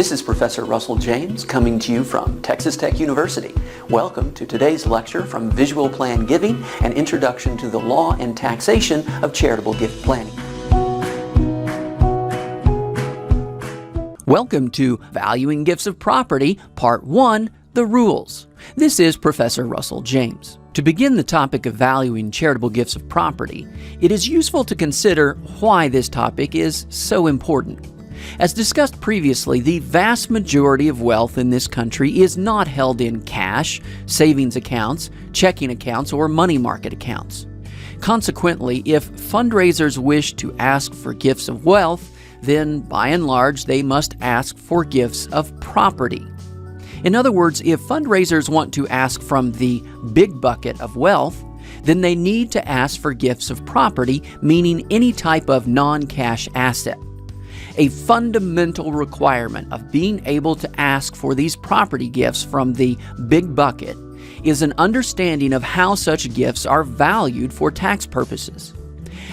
This is Professor Russell James coming to you from Texas Tech University. Welcome to today's lecture from Visual Plan Giving, an introduction to the law and taxation of charitable gift planning. Welcome to Valuing Gifts of Property, Part 1, The Rules. This is Professor Russell James. To begin the topic of valuing charitable gifts of property, it is useful to consider why this topic is so important. As discussed previously, the vast majority of wealth in this country is not held in cash, savings accounts, checking accounts, or money market accounts. Consequently, if fundraisers wish to ask for gifts of wealth, then by and large they must ask for gifts of property. In other words, if fundraisers want to ask from the big bucket of wealth, then they need to ask for gifts of property, meaning any type of non-cash asset. A fundamental requirement of being able to ask for these property gifts from the big bucket is an understanding of how such gifts are valued for tax purposes.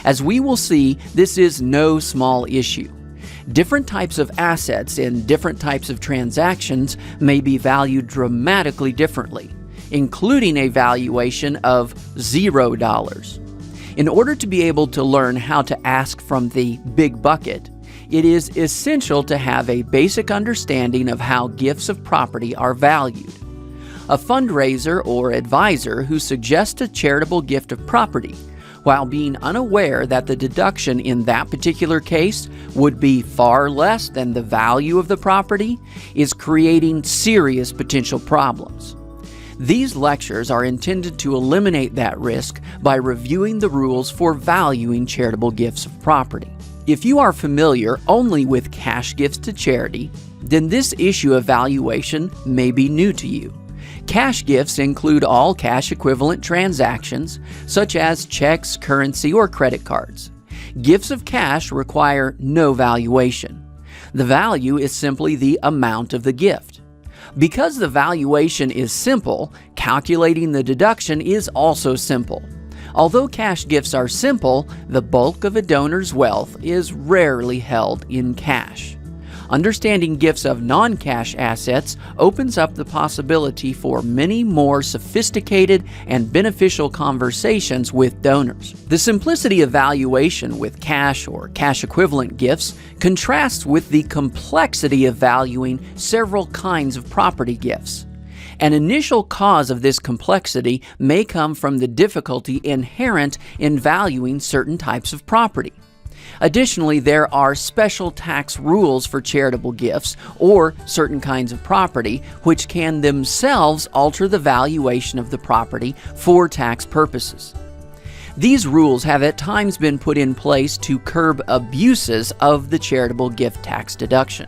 As we will see, this is no small issue. Different types of assets in different types of transactions may be valued dramatically differently, including a valuation of $0. In order to be able to learn how to ask from the big bucket, it is essential to have a basic understanding of how gifts of property are valued. A fundraiser or advisor who suggests a charitable gift of property, while being unaware that the deduction in that particular case would be far less than the value of the property, is creating serious potential problems. These lectures are intended to eliminate that risk by reviewing the rules for valuing charitable gifts of property. If you are familiar only with cash gifts to charity, then this issue of valuation may be new to you. Cash gifts include all cash equivalent transactions, such as checks, currency, or credit cards. Gifts of cash require no valuation. The value is simply the amount of the gift. Because the valuation is simple, calculating the deduction is also simple. Although cash gifts are simple, the bulk of a donor's wealth is rarely held in cash. Understanding gifts of non-cash assets opens up the possibility for many more sophisticated and beneficial conversations with donors. The simplicity of valuation with cash or cash equivalent gifts contrasts with the complexity of valuing several kinds of property gifts. An initial cause of this complexity may come from the difficulty inherent in valuing certain types of property. Additionally, there are special tax rules for charitable gifts or certain kinds of property which can themselves alter the valuation of the property for tax purposes. These rules have at times been put in place to curb abuses of the charitable gift tax deduction.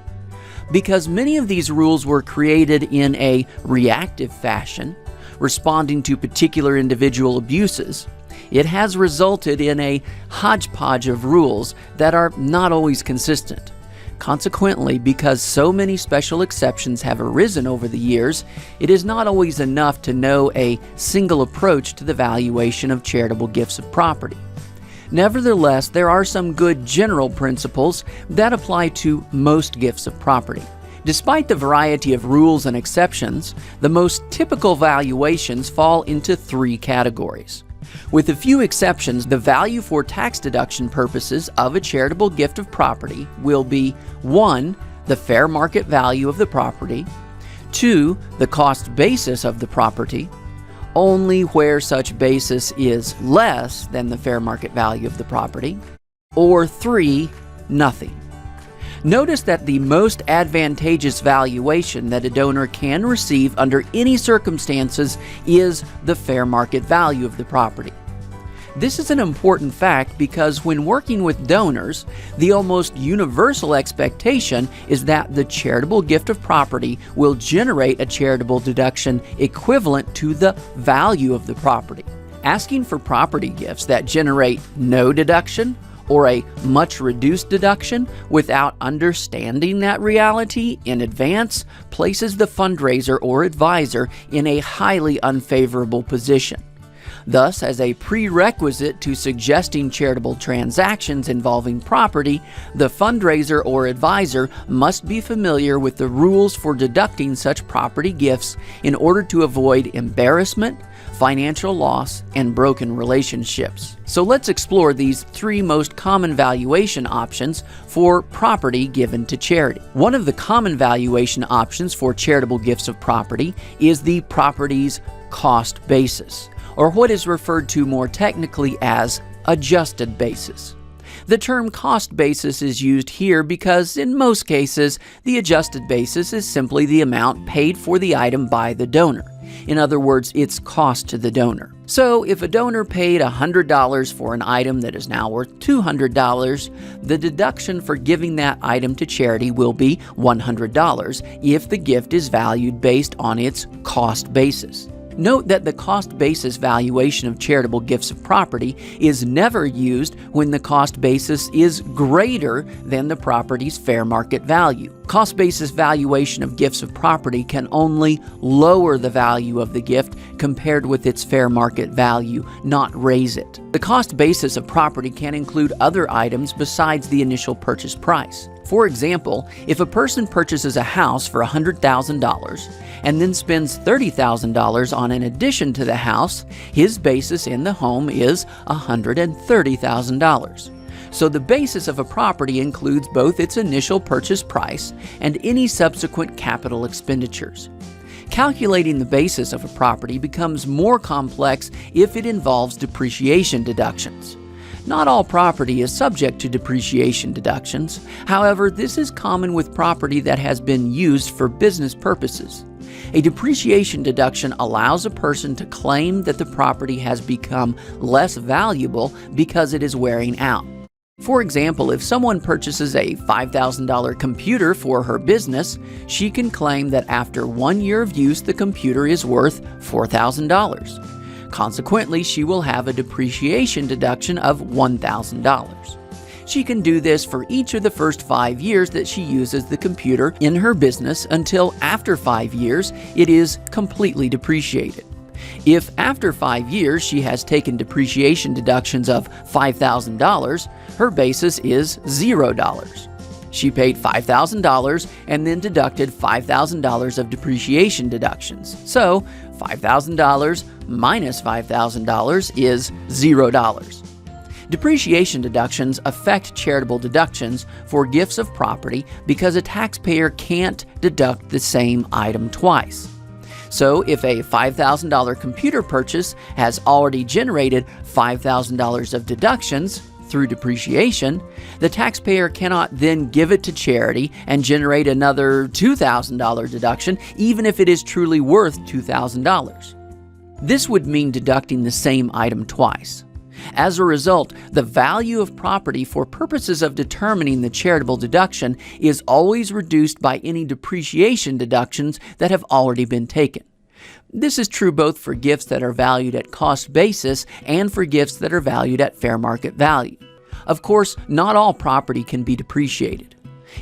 Because many of these rules were created in a reactive fashion, responding to particular individual abuses, it has resulted in a hodgepodge of rules that are not always consistent. Consequently, because so many special exceptions have arisen over the years, it is not always enough to know a single approach to the valuation of charitable gifts of property. Nevertheless, there are some good general principles that apply to most gifts of property. Despite the variety of rules and exceptions, the most typical valuations fall into three categories. With a few exceptions, the value for tax deduction purposes of a charitable gift of property will be 1. The fair market value of the property, 2. The cost basis of the property, only where such basis is less than the fair market value of the property, or 3. Nothing. Notice that the most advantageous valuation that a donor can receive under any circumstances is the fair market value of the property. This is an important fact because when working with donors, the almost universal expectation is that the charitable gift of property will generate a charitable deduction equivalent to the value of the property. Asking for property gifts that generate no deduction or a much reduced deduction without understanding that reality in advance places the fundraiser or advisor in a highly unfavorable position. Thus, as a prerequisite to suggesting charitable transactions involving property, the fundraiser or advisor must be familiar with the rules for deducting such property gifts in order to avoid embarrassment, financial loss, and broken relationships. So let's explore these three most common valuation options for property given to charity. One of the common valuation options for charitable gifts of property is the property's cost basis, or what is referred to more technically as adjusted basis. The term cost basis is used here because, in most cases, the adjusted basis is simply the amount paid for the item by the donor. In other words, its cost to the donor. So, if a donor paid $100 for an item that is now worth $200, the deduction for giving that item to charity will be $100 if the gift is valued based on its cost basis. Note that the cost basis valuation of charitable gifts of property is never used when the cost basis is greater than the property's fair market value. Cost basis valuation of gifts of property can only lower the value of the gift compared with its fair market value, not raise it. The cost basis of property can include other items besides the initial purchase price. For example, if a person purchases a house for $100,000 and then spends $30,000 on an addition to the house, his basis in the home is $130,000. So the basis of a property includes both its initial purchase price and any subsequent capital expenditures. Calculating the basis of a property becomes more complex if it involves depreciation deductions. Not all property is subject to depreciation deductions. However, this is common with property that has been used for business purposes. A depreciation deduction allows a person to claim that the property has become less valuable because it is wearing out. For example, if someone purchases a $5,000 computer for her business, she can claim that after 1 year of use, the computer is worth $4,000. Consequently, she will have a depreciation deduction of $1,000. She can do this for each of the first 5 years that she uses the computer in her business until after 5 years it is completely depreciated. If after 5 years she has taken depreciation deductions of $5,000, her basis is $0. She paid $5,000 and then deducted $5,000 of depreciation deductions. So $5,000 minus $5,000 is $0. Depreciation deductions affect charitable deductions for gifts of property because a taxpayer can't deduct the same item twice. So if a $5,000 computer purchase has already generated $5,000 of deductions through depreciation, the taxpayer cannot then give it to charity and generate another $2,000 deduction, even if it is truly worth $2,000. This would mean deducting the same item twice. As a result, the value of property for purposes of determining the charitable deduction is always reduced by any depreciation deductions that have already been taken. This is true both for gifts that are valued at cost basis and for gifts that are valued at fair market value. Of course, not all property can be depreciated.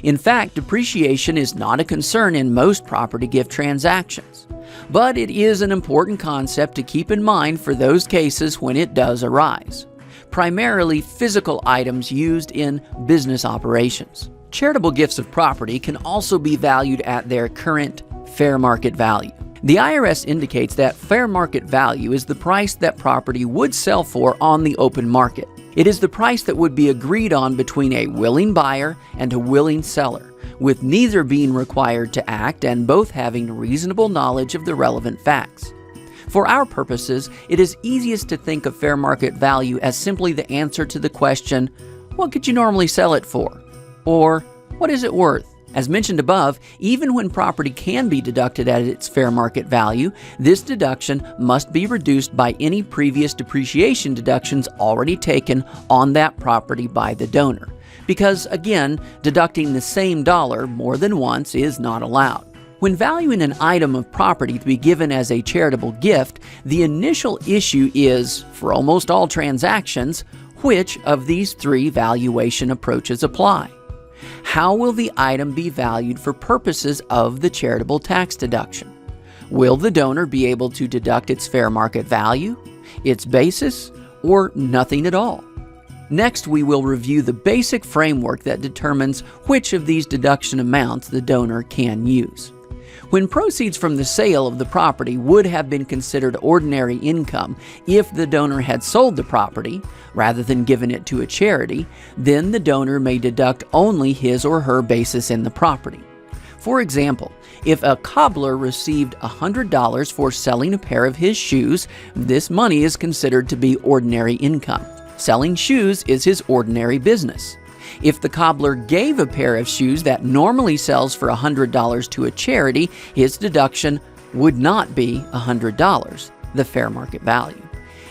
In fact, depreciation is not a concern in most property gift transactions. But it is an important concept to keep in mind for those cases when it does arise. Primarily physical items used in business operations. Charitable gifts of property can also be valued at their current fair market value. The IRS indicates that fair market value is the price that property would sell for on the open market. It is the price that would be agreed on between a willing buyer and a willing seller, with neither being required to act and both having reasonable knowledge of the relevant facts. For our purposes, it is easiest to think of fair market value as simply the answer to the question, what could you normally sell it for? Or, what is it worth? As mentioned above, even when property can be deducted at its fair market value, this deduction must be reduced by any previous depreciation deductions already taken on that property by the donor. Because, again, deducting the same dollar more than once is not allowed. When valuing an item of property to be given as a charitable gift, the initial issue is, for almost all transactions, which of these three valuation approaches apply? How will the item be valued for purposes of the charitable tax deduction? Will the donor be able to deduct its fair market value? its basis, or nothing at all. Next, we will review the basic framework that determines which of these deduction amounts the donor can use. When proceeds from the sale of the property would have been considered ordinary income if the donor had sold the property, rather than given it to a charity, then the donor may deduct only his or her basis in the property. For example, if a cobbler received $100 for selling a pair of his shoes, this money is considered to be ordinary income. Selling shoes is his ordinary business. If the cobbler gave a pair of shoes that normally sells for $100 to a charity, his deduction would not be $100, the fair market value.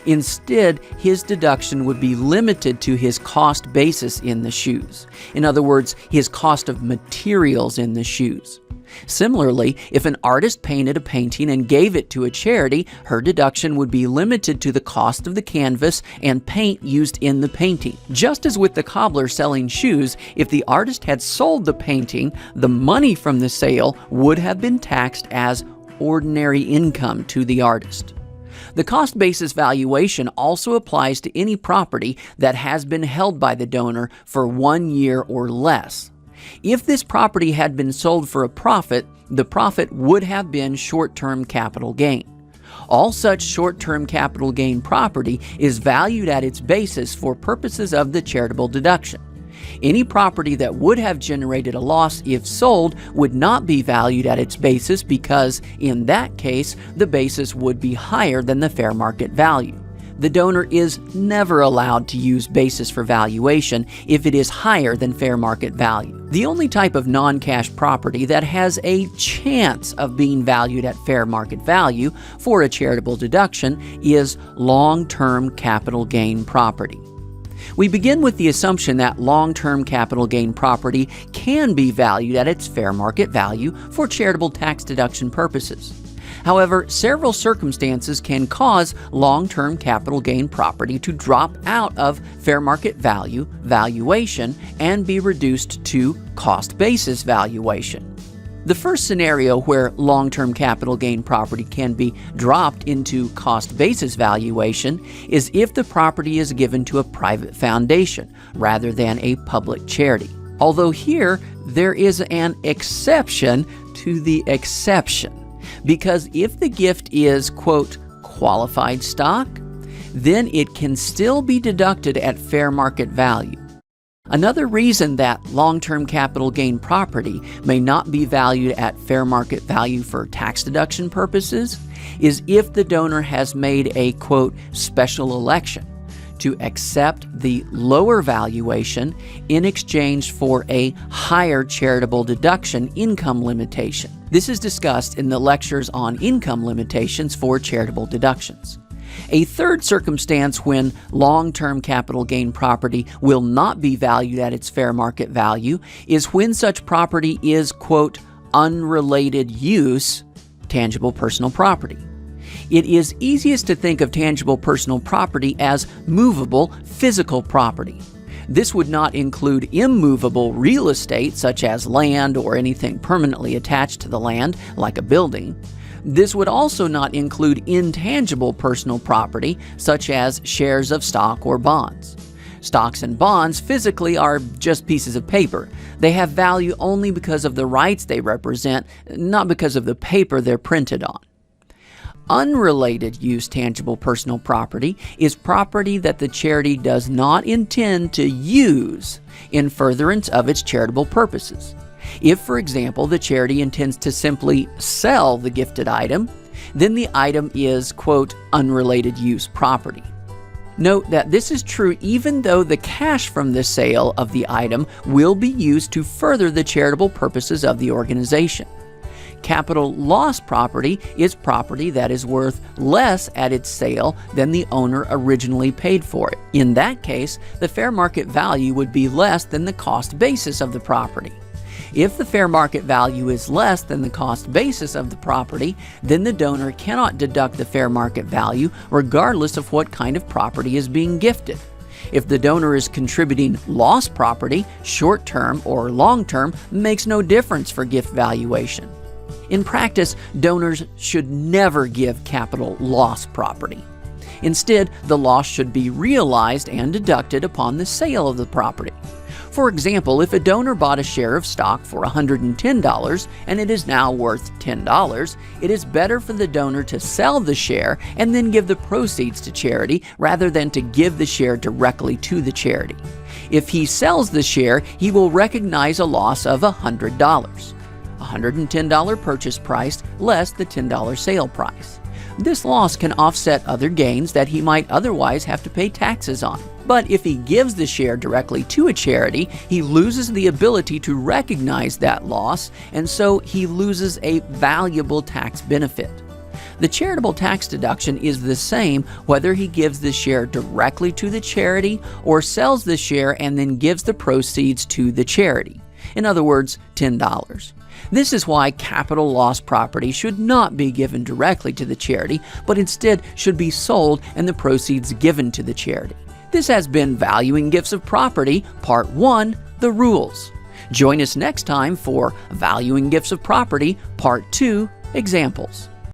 Instead, his deduction would be limited to his cost basis in the shoes. In other words, his cost of materials in the shoes. Similarly, if an artist painted a painting and gave it to a charity, her deduction would be limited to the cost of the canvas and paint used in the painting. Just as with the cobbler selling shoes, if the artist had sold the painting, the money from the sale would have been taxed as ordinary income to the artist. The cost basis valuation also applies to any property that has been held by the donor for 1 year or less. If this property had been sold for a profit, the profit would have been short-term capital gain. All such short-term capital gain property is valued at its basis for purposes of the charitable deduction. Any property that would have generated a loss if sold would not be valued at its basis because, in that case, the basis would be higher than the fair market value. The donor is never allowed to use basis for valuation if it is higher than fair market value. The only type of non-cash property that has a chance of being valued at fair market value for a charitable deduction is long-term capital gain property. We begin with the assumption that long-term capital gain property can be valued at its fair market value for charitable tax deduction purposes. However, several circumstances can cause long-term capital gain property to drop out of fair market value valuation and be reduced to cost basis valuation. The first scenario where long-term capital gain property can be dropped into cost basis valuation is if the property is given to a private foundation rather than a public charity. Although here, there is an exception to the exception. Because if the gift is, quote, qualified stock, then it can still be deducted at fair market value. Another reason that long-term capital gain property may not be valued at fair market value for tax deduction purposes is if the donor has made a, quote, special election to accept the lower valuation in exchange for a higher charitable deduction income limitation. This is discussed in the lectures on income limitations for charitable deductions. A third circumstance when long-term capital gain property will not be valued at its fair market value is when such property is, quote, unrelated use, tangible personal property. It is easiest to think of tangible personal property as movable physical property. This would not include immovable real estate such as land or anything permanently attached to the land, like a building. This would also not include intangible personal property such as shares of stock or bonds. Stocks and bonds physically are just pieces of paper. They have value only because of the rights they represent, not because of the paper they're printed on. Unrelated use tangible personal property is property that the charity does not intend to use in furtherance of its charitable purposes. If, for example, the charity intends to simply sell the gifted item, then the item is, quote, unrelated use property. Note that this is true even though the cash from the sale of the item will be used to further the charitable purposes of the organization. Capital loss property is property that is worth less at its sale than the owner originally paid for it. In that case, the fair market value would be less than the cost basis of the property. If the fair market value is less than the cost basis of the property, then the donor cannot deduct the fair market value regardless of what kind of property is being gifted. If the donor is contributing loss property, short-term or long-term makes no difference for gift valuation. In practice, donors should never give capital loss property. Instead, the loss should be realized and deducted upon the sale of the property. For example, if a donor bought a share of stock for $110 and it is now worth $10, it is better for the donor to sell the share and then give the proceeds to charity rather than to give the share directly to the charity. If he sells the share, he will recognize a loss of $100. $110 purchase price less the $10 sale price. This loss can offset other gains that he might otherwise have to pay taxes on. But if he gives the share directly to a charity, he loses the ability to recognize that loss, and so he loses a valuable tax benefit. The charitable tax deduction is the same whether he gives the share directly to the charity or sells the share and then gives the proceeds to the charity. In other words, $10. This is why capital loss property should not be given directly to the charity, but instead should be sold and the proceeds given to the charity. This has been Valuing Gifts of Property, Part 1, The Rules. Join us next time for Valuing Gifts of Property, Part 2, Examples.